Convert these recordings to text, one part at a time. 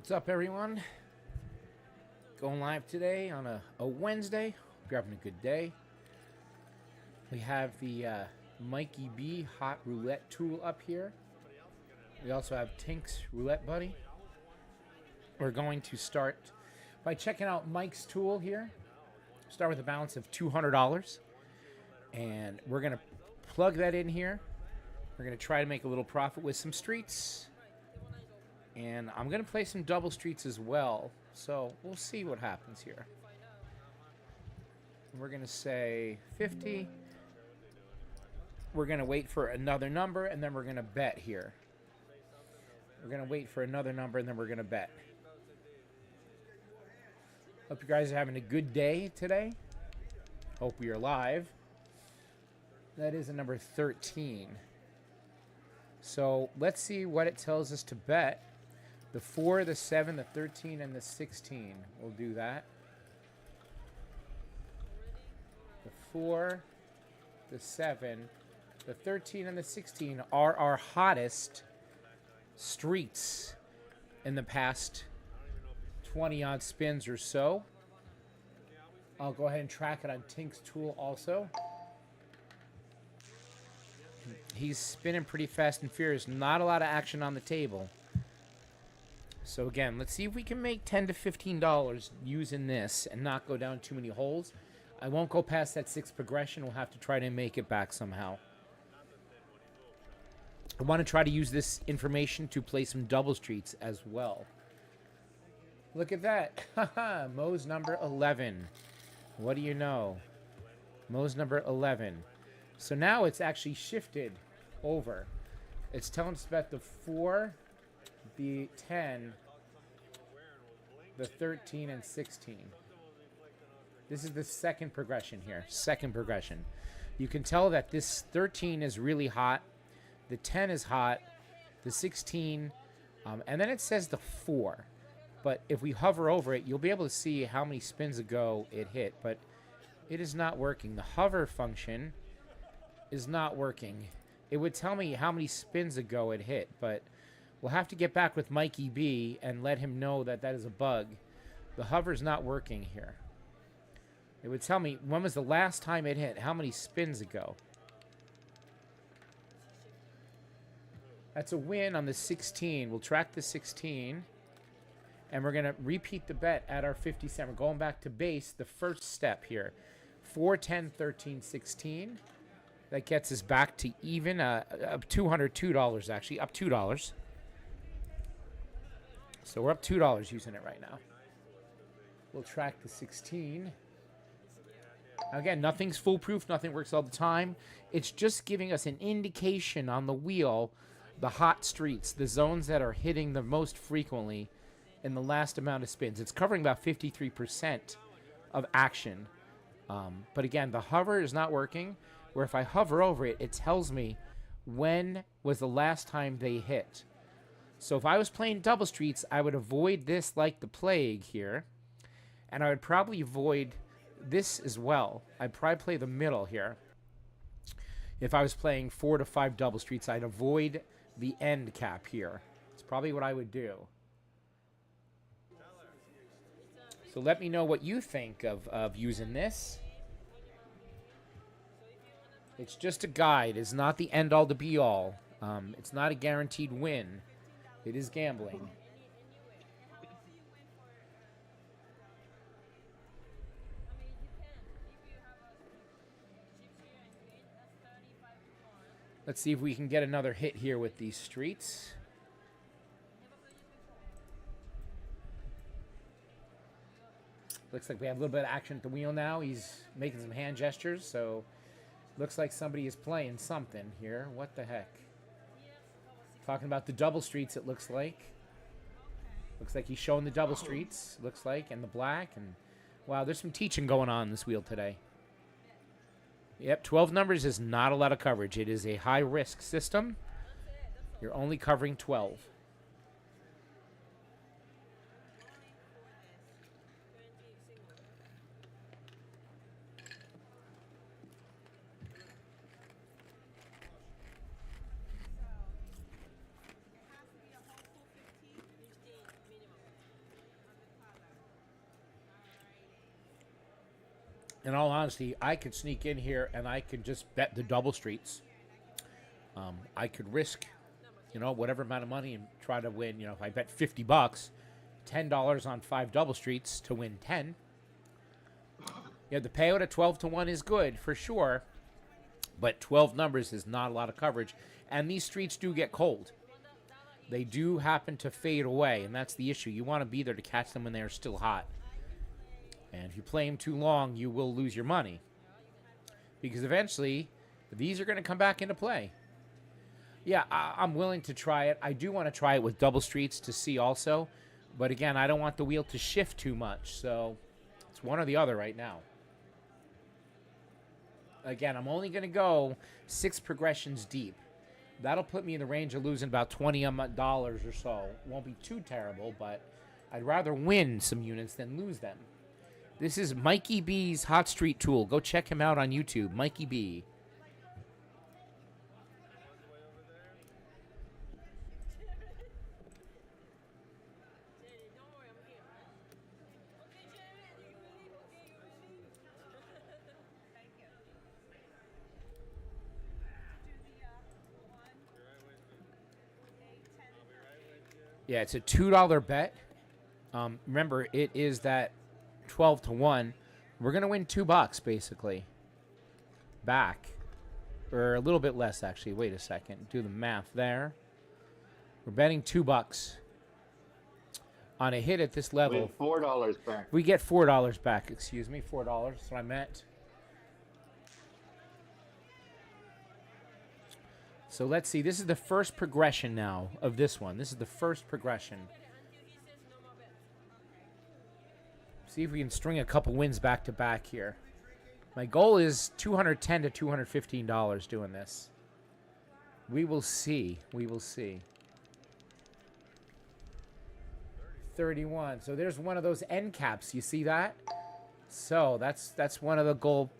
What's up, everyone? Going live today on a Wednesday. Hope you're having a good day. We have the Mikey B Hot Roulette tool up here. We also have Tink's Roulette Buddy. We're going to start by checking out Mike's tool here. Start with a balance of $200. And we're going to plug that in here. We're going to try to make a little profit with some streets. And I'm going to play some double streets as well. So we'll see what happens here. We're going to say 50. We're going to wait for another number, and then we're going to bet here. We're going to wait for another number, and then we're going to bet. Hope you guys are having a good day today. Hope we are live. That is a number 13. So let's see what it tells us to bet. The 4, the 7, the 13, and the 16. We'll do that. The 4, the 7, the 13, and the 16 are our hottest streets in the past 20-odd spins or so. I'll go ahead and track it on Tink's tool also. He's spinning pretty fast and furious. Not a lot of action on the table. So again, let's see if we can make $10 to $15 using this and not go down too many holes. I won't go past that 6th progression. We'll have to try to make it back somehow. I want to try to use this information to play some double streets as well. Look at that. Haha, Mo's number 11. What do you know? Mo's number 11. So now it's actually shifted over. It's telling us about the 4, the 10, the 13, and 16. This is the second progression here. Second progression. You can tell that this 13 is really hot. The 10 is hot. The 16. And then it says the 4. But if we hover over it, you'll be able to see how many spins ago it hit. But it is not working. The hover function is not working. It would tell me how many spins ago it hit, but we'll have to get back with Mikey B and let him know that that is a bug. The hover's not working here. It would tell me when was the last time it hit, how many spins ago. That's a win on the 16. We'll track the 16. And we're going to repeat the bet at our 50 cent. We're going back to base, the first step here. 4, 10, 13, 16. That gets us back to even, up $202 actually, up $2. So we're up $2 using it right now. We'll track the 16. Again, nothing's foolproof. Nothing works all the time. It's just giving us an indication on the wheel, the hot streets, the zones that are hitting the most frequently in the last amount of spins. It's covering about 53% of action. But again, the hover is not working, where if I hover over it, it tells me when was the last time they hit. So if I was playing double streets, I would avoid this like the plague here. And I would probably avoid this as well. I'd probably play the middle here. If I was playing 4 to 5 double streets, I'd avoid the end cap here. It's probably what I would do. So let me know what you think of using this. It's just a guide. It's not the end-all to be-all. It's not a guaranteed win. It is gambling. Let's see if we can get another hit here with these streets. Looks like we have a little bit of action at the wheel now. He's making some hand gestures, so looks like somebody is playing something here. What the heck? Talking about the double streets, it looks like. Looks like he's showing the double streets, looks like, and the black. And wow, there's some teaching going on this wheel today. Yep, 12 numbers is not a lot of coverage. It is a high-risk system. You're only covering 12. In all honesty, I could sneak in here and I could just bet the double streets. I could risk, whatever amount of money and try to win. If I bet $50, $10 on 5 double streets to win 10. Yeah, the payout at 12 to 1 is good for sure, but 12 numbers is not a lot of coverage, and these streets do get cold. They do happen to fade away, and that's the issue. You want to be there to catch them when they're still hot. And if you play them too long, you will lose your money. Because eventually, these are going to come back into play. Yeah, I'm willing to try it. I do want to try it with double streets to see also. But again, I don't want the wheel to shift too much. So it's one or the other right now. Again, I'm only going to go 6 progressions deep. That'll put me in the range of losing about $20 or so. Won't be too terrible, but I'd rather win some units than lose them. This is Mikey B's Hot Street Tool. Go check him out on YouTube, Mikey B. Yeah, it's a $2 bet. Remember, it is that 12 to 1. We're going to win $2 basically. Back. Or a little bit less, actually. Wait a second. Do the math there. We're betting $2 on a hit at this level. Win $4 back. We get $4 back. Excuse me, $4. That's what I meant. So let's see. This is the first progression now of this one. This is the first progression. See if we can string a couple wins back to back here. My goal is $210 to $215 doing this. We will see. We will see. 31. So there's one of those end caps. You see that? So that's one of the goal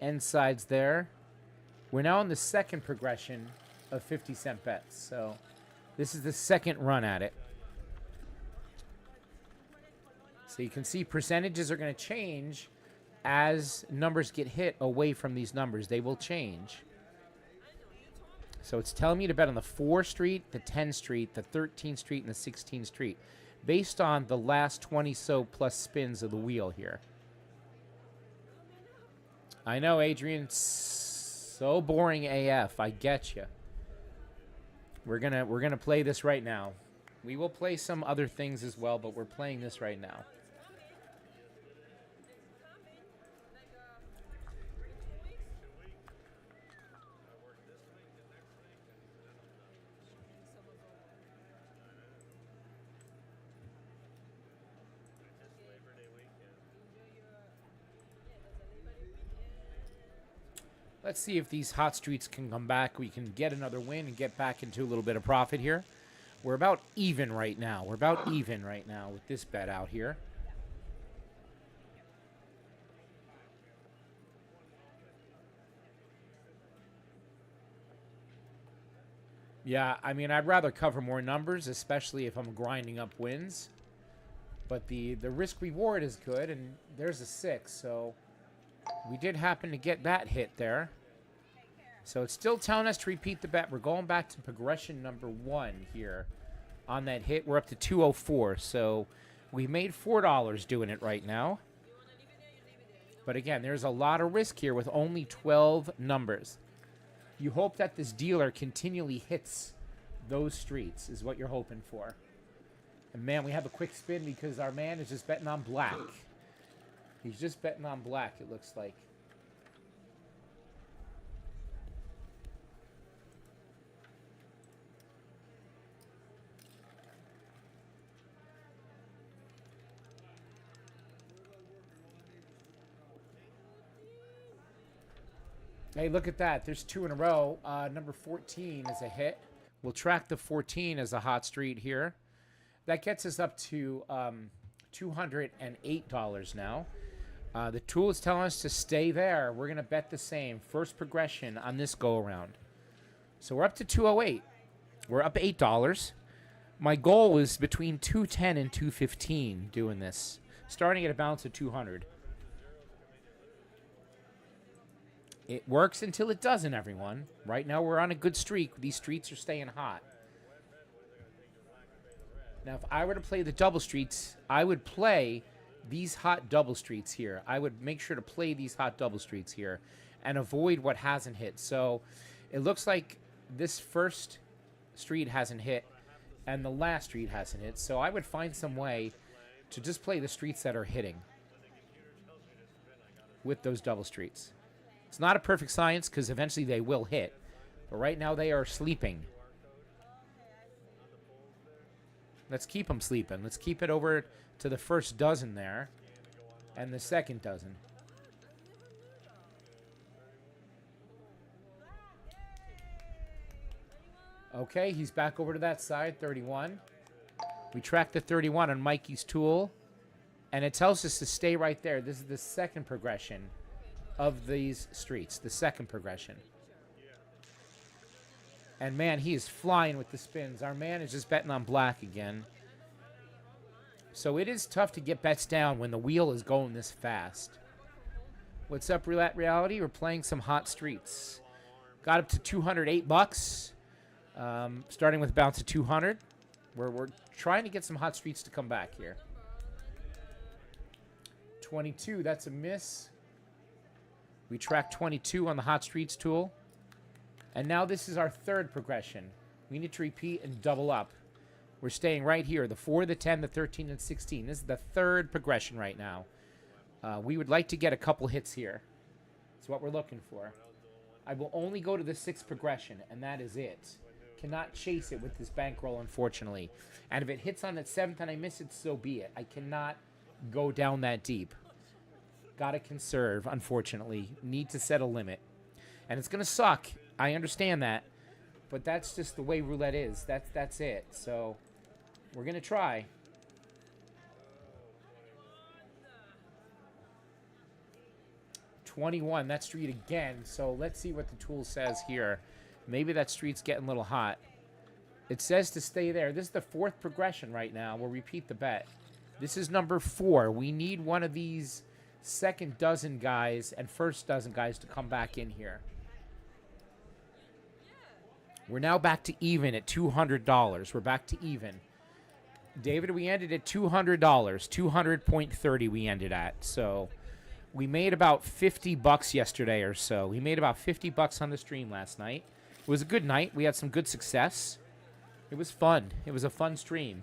end sides there. We're now in the second progression of 50-cent bets. So this is the second run at it. So you can see percentages are going to change as numbers get hit away from these numbers. They will change. So it's telling me to bet on the 4 street, the 10 street, the 13 street, and the 16 street, based on the last 20 so plus spins of the wheel here. I know, Adrian, so boring AF. I get you. We're gonna play this right now. We will play some other things as well, but we're playing this right now. Let's see if these hot streets can come back. We can get another win and get back into a little bit of profit here. We're about even right now. We're about even right now with this bet out here. Yeah, I mean, I'd rather cover more numbers, especially if I'm grinding up wins. But the risk-reward is good, and there's a 6, so we did happen to get that hit there. So it's still telling us to repeat the bet. We're going back to progression number 1 here on that hit. We're up to 204, so we made $4 doing it right now. But again, there's a lot of risk here with only 12 numbers. You hope that this dealer continually hits those streets is what you're hoping for. And man, we have a quick spin because our man is just betting on black. He's just betting on black, it looks like. Hey, look at that. There's 2 in a row. Number 14 is a hit. We'll track the 14 as a hot street here. That gets us up to $208 now. The tool is telling us to stay there. We're going to bet the same. First progression on this go-around. So we're up to 208. We're up $8. My goal was between 210 and 215 doing this, starting at a balance of 200. It works until it doesn't, everyone. Right now we're on a good streak. These streets are staying hot. Now, if I were to play the double streets, I would play these hot double streets here. I would make sure to play these hot double streets here and avoid what hasn't hit. So it looks like this first street hasn't hit and the last street hasn't hit. So I would find some way to just play the streets that are hitting with those double streets. It's not a perfect science because eventually they will hit. But right now they are sleeping. Let's keep them sleeping. Let's keep it over to the first dozen there and the second dozen. Okay, he's back over to that side, 31. We track the 31 on Mikey's tool, and it tells us to stay right there. This is the second progression of these streets, the second progression. And, man, he is flying with the spins. Our man is just betting on black again. So it is tough to get bets down when the wheel is going this fast. What's up, Roulette Reality? We're playing some hot streets. Got up to 208 bucks. Starting with a bounce of 200. We're trying to get some hot streets to come back here. 22, that's a miss. We track 22 on the hot streets tool. And now this is our third progression. We need to repeat and double up. We're staying right here. The 4, the 10, the 13, and 16. This is the third progression right now. We would like to get a couple hits here. That's what we're looking for. I will only go to the 6th progression, and that is it. Cannot chase it with this bankroll, unfortunately. And if it hits on that 7th and I miss it, so be it. I cannot go down that deep. Gotta conserve, unfortunately. Need to set a limit. And it's gonna suck. I understand that. But that's just the way roulette is. That's it. So we're gonna try. $21, that street again. So let's see what the tool says here. Maybe that street's getting a little hot. It says to stay there. This is the 4th progression right now. We'll repeat the bet. This is number 4. We need one of these second dozen guys and first dozen guys to come back in here. We're now back to even at $200. We're back to even. David, we ended at $200. 200.30 we ended at. So we made about 50 bucks yesterday or so. We made about 50 bucks on the stream last night. It was a good night. We had some good success. It was fun. It was a fun stream.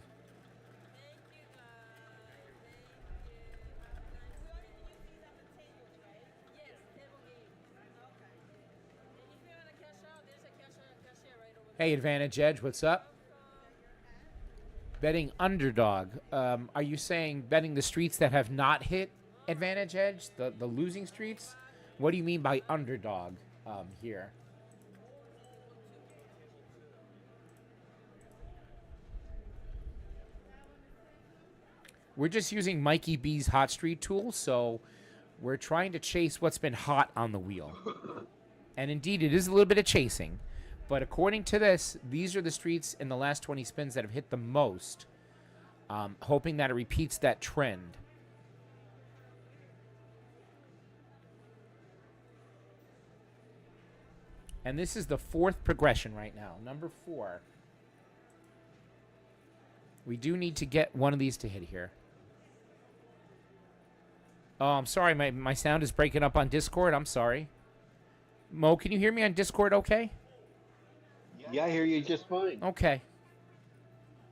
Hey, Advantage Edge, what's up? Betting underdog. Are you saying betting the streets that have not hit Advantage Edge, the losing streets? What do you mean by underdog here? We're just using Mikey B's hot street tool, so we're trying to chase what's been hot on the wheel. And indeed, it is a little bit of chasing. But according to this, these are the streets in the last 20 spins that have hit the most, hoping that it repeats that trend. And this is the 4th progression right now, number 4. We do need to get one of these to hit here. Oh, I'm sorry. My sound is breaking up on Discord. I'm sorry. Mo, can you hear me on Discord okay? Yeah, I hear you just fine. Okay.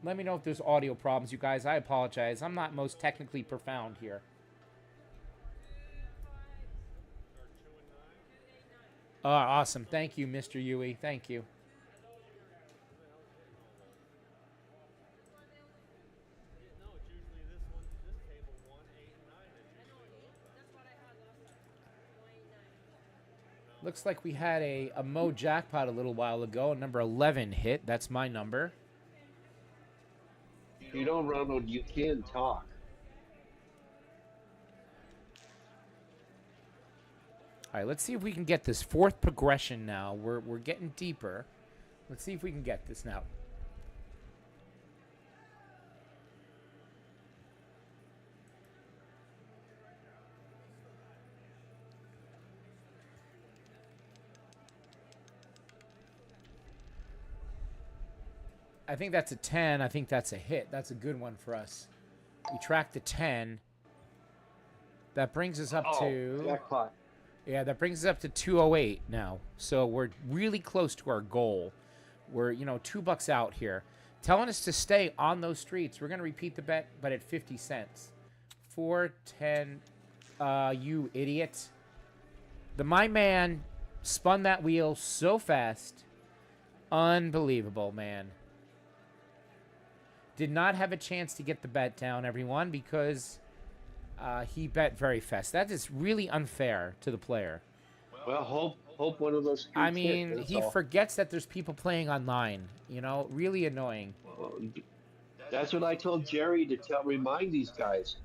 Let me know if there's audio problems, you guys. I apologize. I'm not most technically profound here. Awesome. Thank you, Mr. Yui. Thank you. Looks like we had a Mo jackpot a little while ago. Number 11 hit. That's my number. You know, Ronald, you can talk. All right, let's see if we can get this 4th progression now. We're getting deeper. Let's see if we can get this now. I think that's a 10. I think that's a hit. That's a good one for us. We track the 10. That brings us up to... jackpot. Yeah, that brings us up to 208 now. So we're really close to our goal. We're, you know, $2 out here. Telling us to stay on those streets. We're going to repeat the bet, but at 50 cents. 410, you idiot. My man spun that wheel so fast. Unbelievable, man. Did not have a chance to get the bet down, everyone, because he bet very fast. That is really unfair to the player. Well, hope one of those streets I mean, hit, he all. forgets that there's people playing online. You know, really annoying. That's what I told Jerry to remind these guys.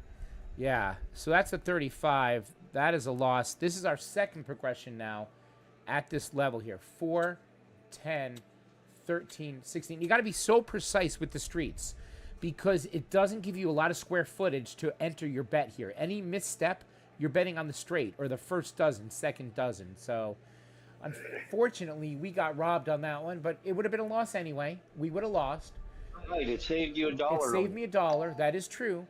Yeah, so that's a 35. That is a loss. This is our second progression now at this level here. 4, 10, 13, 16. You got to be so precise with the streets because it doesn't give you a lot of square footage to enter your bet here. Any misstep, you're betting on the straight or the first dozen, second dozen. So, unfortunately, we got robbed on that one, but it would have been a loss anyway. We would have lost. Right, it saved you $1. It saved me $1. That is true.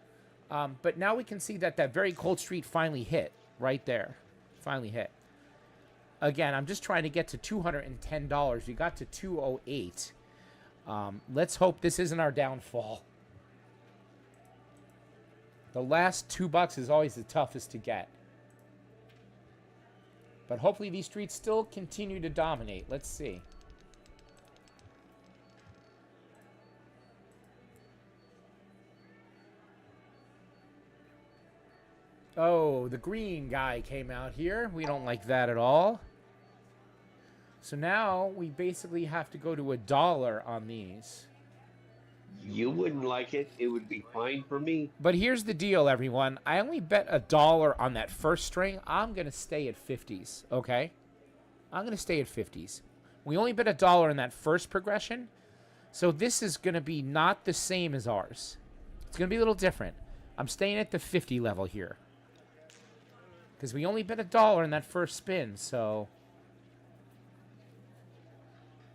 But now we can see that very cold street finally hit right there. Finally hit. Again, I'm just trying to get to $210. We got to 208. Let's hope this isn't our downfall. The last $2 is always the toughest to get. But hopefully these streets still continue to dominate. Let's see. Oh, the green guy came out here. We don't like that at all. So now we basically have to go to $1 on these. You wouldn't like it. It would be fine for me. But here's the deal, everyone. I only bet $1 on that first string. I'm going to stay at 50s, okay? I'm going to stay at 50s. We only bet $1 in that first progression. So this is going to be not the same as ours. It's going to be a little different. I'm staying at the 50 level here. Because we only bet $1 in that first spin, so...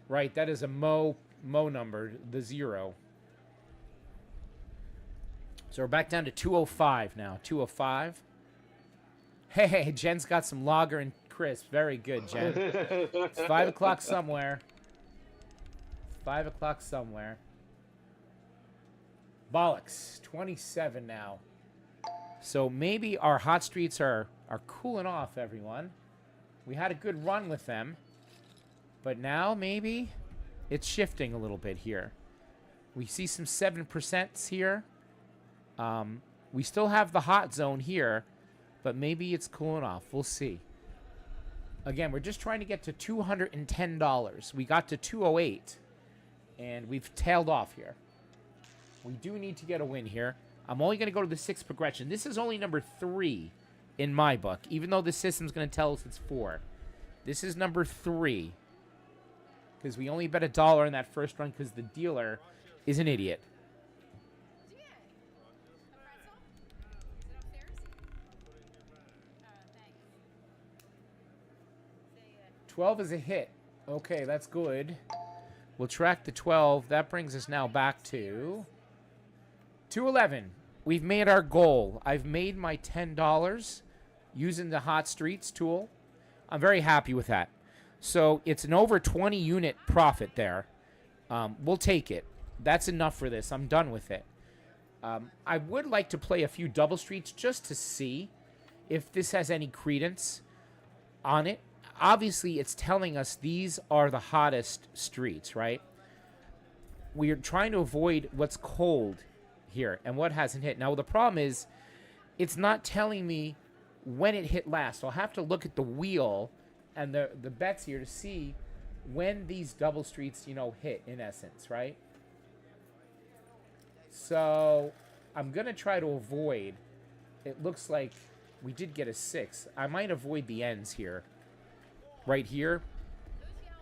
Right, that is a Mo number, the 0. So we're back down to 205 now. 205. Hey, Jen's got some lager and crisp. Very good, Jen. It's 5 o'clock somewhere. 5 o'clock somewhere. Bollocks. 27 now. So maybe our hot streets are cooling off, everyone. We had a good run with them. But now maybe it's shifting a little bit here. We see some 7% here. We still have the hot zone here, but maybe it's cooling off. We'll see. Again, we're just trying to get to $210. We got to 208, and we've tailed off here. We do need to get a win here. I'm only going to go to the 6th progression. This is only number 3 in my book, even though the system's going to tell us it's 4. This is number 3. Because we only bet $1 in that first run because the dealer is an idiot. 12 is a hit. Okay, that's good. We'll track the 12. That brings us now back to 211. We've made our goal. I've made my $10 using the Hot Streets tool. I'm very happy with that. So it's an over 20 unit profit there. We'll take it. That's enough for this. I'm done with it. I would like to play a few double streets just to see if this has any credence on it. Obviously, it's telling us these are the hottest streets, right? We are trying to avoid what's cold here and what hasn't hit. Now, the problem is it's not telling me when it hit last. So I'll have to look at the wheel and the bets here to see when these double streets, you know, hit, in essence, right? So I'm going to try to avoid. It looks like we did get a 6. I might avoid the ends here. Right here.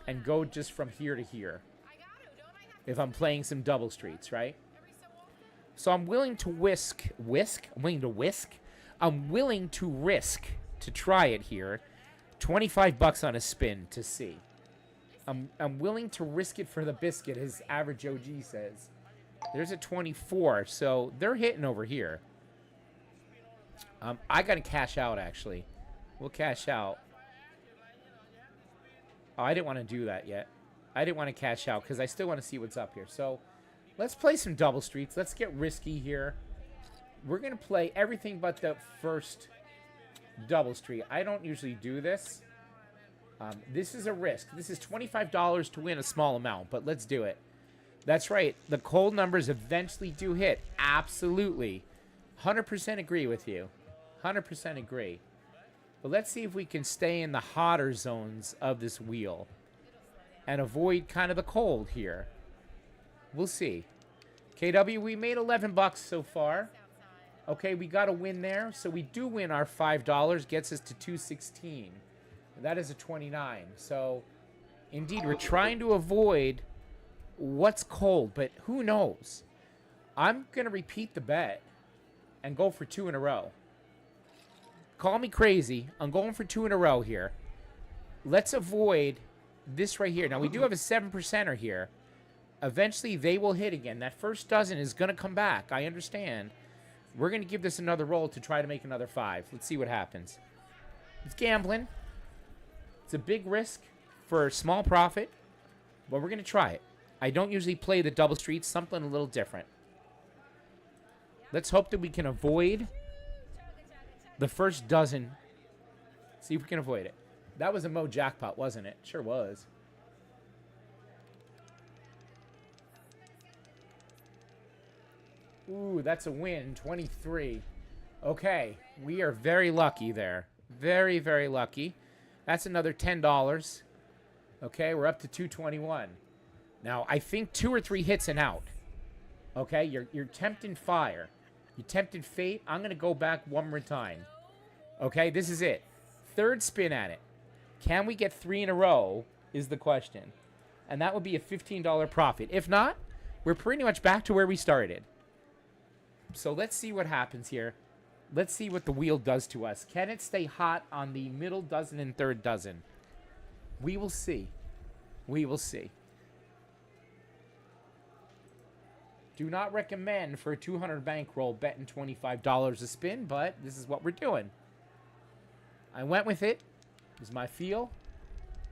And go just from here to here. If I'm playing some double streets, right? So I'm willing to whisk? I'm willing to whisk? I'm willing to risk to try it here. $25 on a spin to see. I'm willing to risk it for the biscuit, as Average OG says. There's a 24, so they're hitting over here. I got to cash out, actually. We'll cash out. Oh, I didn't want to do that yet. I didn't want to cash out because I still want to see what's up here. So let's play some double streets. Let's get risky here. We're going to play everything but the first double street. I don't usually do this. This is a risk. This is $25 to win a small amount, but let's do it. That's right. The cold numbers eventually do hit. Absolutely. 100% agree with you. 100% agree. But let's see if we can stay in the hotter zones of this wheel and avoid kind of the cold here. We'll see. KW, we made 11 bucks so far. Okay, we got a win there. So we do win our $5. Gets us to 216. That is a 29. So, indeed, we're trying to avoid what's cold, but who knows? I'm going to repeat the bet and go for 2 in a row. Call me crazy. I'm going for 2 in a row here. Let's avoid this right here. Now, we do have a 7%er here. Eventually, they will hit again. That first dozen is going to come back. I understand. We're going to give this another roll to try to make another 5. Let's see what happens. It's gambling. It's a big risk for a small profit, but we're going to try it. I don't usually play the double streets, something a little different. Let's hope that we can avoid the first dozen. See if we can avoid it. That was a Mo jackpot, wasn't it? Sure was. Ooh, that's a win, 23. Okay, we are very lucky there. Very, very lucky. That's another $10. Okay, we're up to 221. Now, I think 2 or 3 hits and out. Okay, you're tempting fire. You tempted fate. I'm going to go back one more time. Okay, this is it. Third spin at it. Can we get 3 in a row is the question. And that would be a $15 profit. If not, we're pretty much back to where we started. So let's see what happens here. Let's see what the wheel does to us. Can it stay hot on the middle dozen and third dozen? We will see. We will see. Do not recommend for a 200 bankroll betting $25 a spin, but this is what we're doing. I went with it. This is my feel.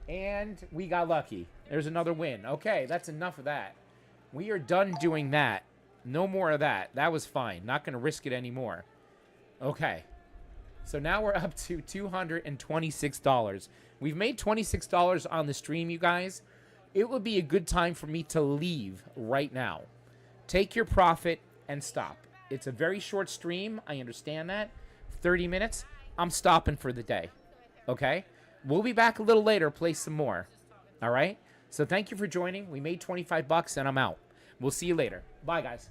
And we got lucky. There's another win. Okay, that's enough of that. We are done doing that. No more of that. That was fine. Not going to risk it anymore. Okay. So now we're up to $226. We've made $26 on the stream, you guys. It would be a good time for me to leave right now. Take your profit and stop. It's a very short stream. I understand that. 30 minutes. I'm stopping for the day. Okay? We'll be back a little later, play some more. All right? So thank you for joining. We made 25 bucks and I'm out. We'll see you later. Bye, guys.